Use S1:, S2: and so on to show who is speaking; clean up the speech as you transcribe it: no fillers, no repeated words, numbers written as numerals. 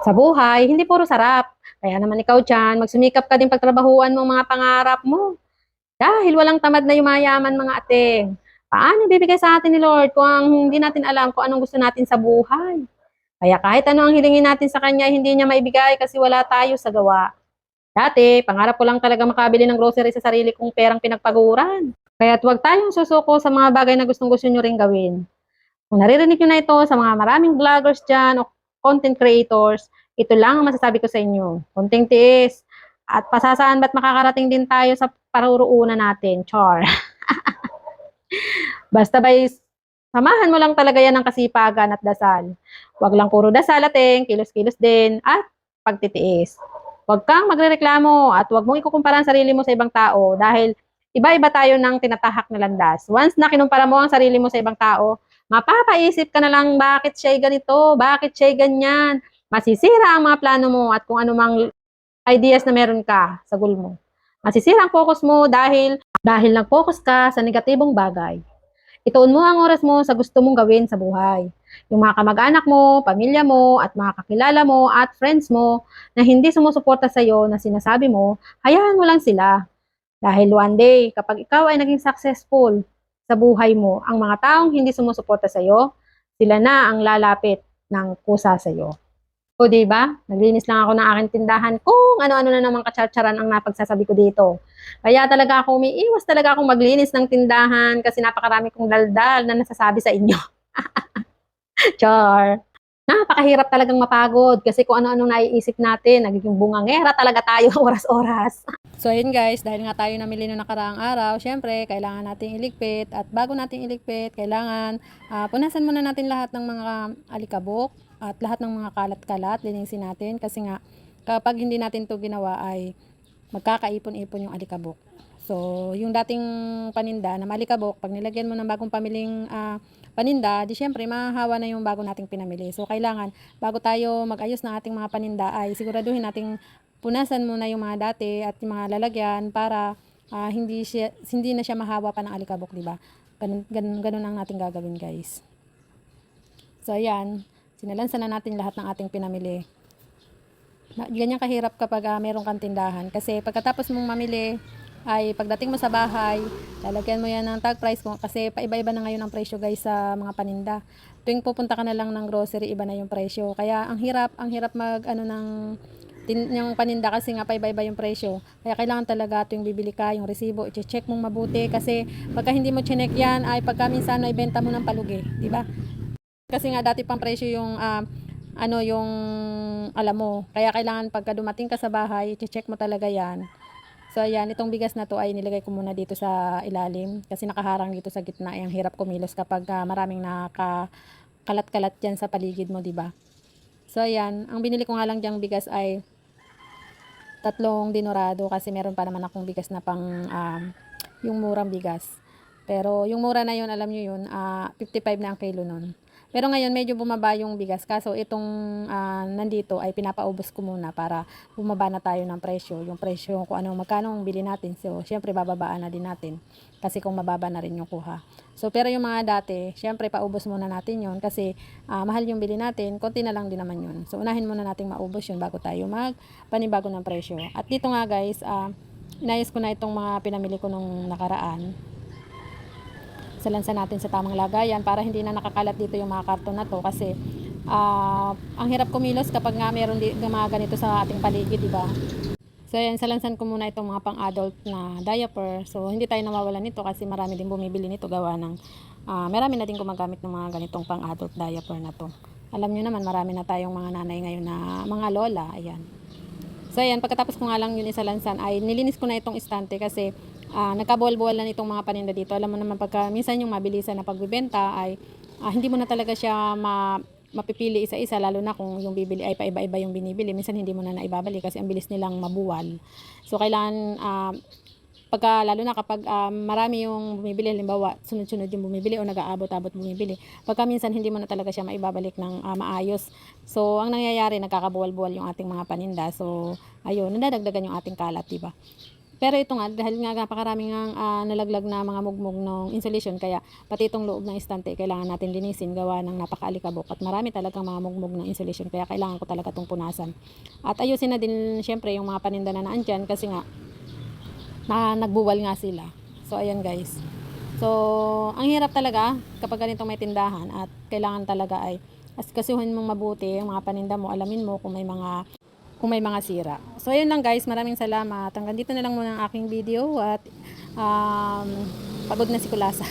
S1: Sa buhay, hindi puro sarap. Kaya naman ikaw dyan, magsumikap ka din pagtrabahuan mo mga pangarap mo. Dahil walang tamad na yumayaman mga ate. Paano bibigay sa atin ni Lord kung hindi natin alam kung anong gusto natin sa buhay? Kaya kahit ano ang hilingin natin sa Kanya, hindi niya maibigay kasi wala tayo sa gawa. Dati, pangarap ko lang talaga makabili ng grocery sa sarili kong perang pinagpaguran. Kaya't huwag tayong susuko sa mga bagay na gustong-gusto nyo ring gawin. Kung naririnig nyo na ito sa mga maraming vloggers dyan o content creators, ito lang ang masasabi ko sa inyo. Konting tiis. At pasasaan ba't makakarating din tayo sa paruruunan natin. Char. Basta samahan mo lang talaga yan ng kasipagan at dasal. Huwag lang puro dasal ating, kilos-kilos din, at pagtitiis. Huwag kang magrereklamo at huwag mong ikukumpara ang sarili mo sa ibang tao dahil iba-iba tayo ng tinatahak na landas. Once na kinumpara mo ang sarili mo sa ibang tao, mapapaisip ka na lang bakit siya'y ganito, bakit siya'y ganyan. Masisira ang mga plano mo at kung anumang ideas na meron ka sa goal mo. Masisira ang focus mo dahil nag-focus ka sa negatibong bagay. Ituon mo ang oras mo sa gusto mong gawin sa buhay. Yung mga kamag-anak mo, pamilya mo, at mga kakilala mo at friends mo na hindi sumusuporta sa iyo na sinasabi mo, hayaan mo lang sila. Dahil one day, kapag ikaw ay naging successful sa buhay mo, ang mga taong hindi sumusuporta sa iyo, sila na ang lalapit ng kusa sa iyo. O, diba? Naglinis lang ako ng aking tindahan kung ano-ano na naman katsatsaran ang napagsasabi ko dito. Kaya talaga ako umiiwas talaga akong maglinis ng tindahan kasi napakarami kong daldal na nasasabi sa inyo. Char. Napakahirap talagang mapagod kasi kung ano-ano naiisip natin, nagiging bungangera talaga tayo oras-oras. So ayun guys, dahil nga tayo namili noong nakaraang araw, syempre kailangan nating iligpit at bago nating iligpit, kailangan punasan muna natin lahat ng mga alikabok at lahat ng mga kalat-kalat, linisin natin kasi nga kapag hindi natin to ginawa ay magkakaipon-ipon yung alikabok. So, yung dating paninda na malikabok, pag nilagyan mo ng bagong pamiling paninda, di syempre mahahawa na yung bago nating pinamili. So, kailangan bago tayo mag-ayos ng ating mga paninda ay siguraduhin nating punasan muna yung mga dati at yung mga lalagyan para hindi na siya mahawa pa ng alikabok, di ba? Ganun ang natin gagawin, guys. So, ayan. Sinalansan na natin lahat ng ating pinamili. Ganyan kahirap kapag meron kang tindahan. Kasi pagkatapos mong mamili, ay pagdating mo sa bahay, lalagyan mo yan ng tag price mo kasi paiba-iba na ngayon ang presyo guys sa mga paninda. Tuwing pupunta ka na lang ng grocery, iba na yung presyo. Kaya ang hirap mag yung paninda kasi nga paiba-iba yung presyo. Kaya kailangan talaga tuwing bibili ka, yung resibo, i-check mong mabuti kasi pagka hindi mo check yan, ay pagka minsan ay benta mo ng palugi, di ba? Kasi nga dati pang presyo yung yung alam mo. Kaya kailangan pagka dumating ka sa bahay, i-check mo talaga yan. So ayan, itong bigas na to ay nilagay ko muna dito sa ilalim kasi nakaharang dito sa gitna. Ang hirap kumilos kapag maraming nakakalat-kalat dyan sa paligid mo, di ba? So ayan, ang binili ko nga lang diyang bigas ay 3 dinorado kasi meron pa naman akong bigas na pang yung murang bigas. Pero yung mura na yun, alam nyo yun, 55 na ang kilo nun. Pero ngayon medyo bumaba yung bigas kaso itong nandito ay pinapaubos ko muna para bumaba na tayo ng presyo. Yung presyo kung magkano ang bili natin. So syempre bababaan na din natin kasi kung mababa na rin yung kuha. So pero yung mga dati, syempre paubos muna natin yun kasi mahal yung bili natin, konti na lang din naman yun. So unahin muna natin maubos yun bago tayo magpanibago ng presyo. At dito nga guys, inayos ko na itong mga pinamili ko nung nakaraan. Salansan natin sa tamang lagayan para hindi na nakakalat dito yung mga karton na to kasi ang hirap kumilos kapag nga meron mga ganito sa ating paligid, di ba? So ayan, salansan ko muna itong mga pang-adult na diaper. So hindi tayo nawawalan nito kasi marami din bumibili nito gawa ng marami na din gumagamit ng mga ganitong pang-adult diaper na to. Alam nyo naman, marami na tayong mga nanay ngayon na mga lola, ayan. So ayan, pagkatapos ko nga lang yun isalansan ay nilinis ko na itong istante kasi nagkabuwal-buwal na itong mga paninda dito. Alam mo naman pagka minsan yung mabilisan na pagbibenta ay hindi mo na talaga siya mapipili isa-isa lalo na kung yung bibili ay paiba-iba yung binibili. Minsan hindi mo na naibabalik kasi ang bilis nilang mabuwal. So kailangan lalo na kapag marami yung bumibili, halimbawa sunod-sunod yung bumibili o nag-aabot-abot bumibili, pagka minsan hindi mo na talaga siya maibabalik ng maayos. So ang nangyayari, nagkakabuwal-buwal yung ating mga paninda. So ayun, nadadagdagan yung ating kalat, diba? Pero ito nga, dahil nga napakaraming nalaglag na mga mugmog ng insulation, kaya pati itong loob ng istante, kailangan natin linisin, gawa ng napakaalikabok. At marami talagang mga mugmog ng insulation, kaya kailangan ko talaga itong punasan. At ayusin na din, syempre, yung mga paninda na naandyan, kasi nga, nagbuwal nga sila. So, ayan guys. So, ang hirap talaga kapag ganitong may tindahan, at kailangan talaga ay asikasuhin mong mabuti ang mga paninda mo, alamin mo kung may mga sira. So, ayun lang guys. Maraming salamat. Hanggang dito na lang muna ang aking video at pagod na si Kulasa.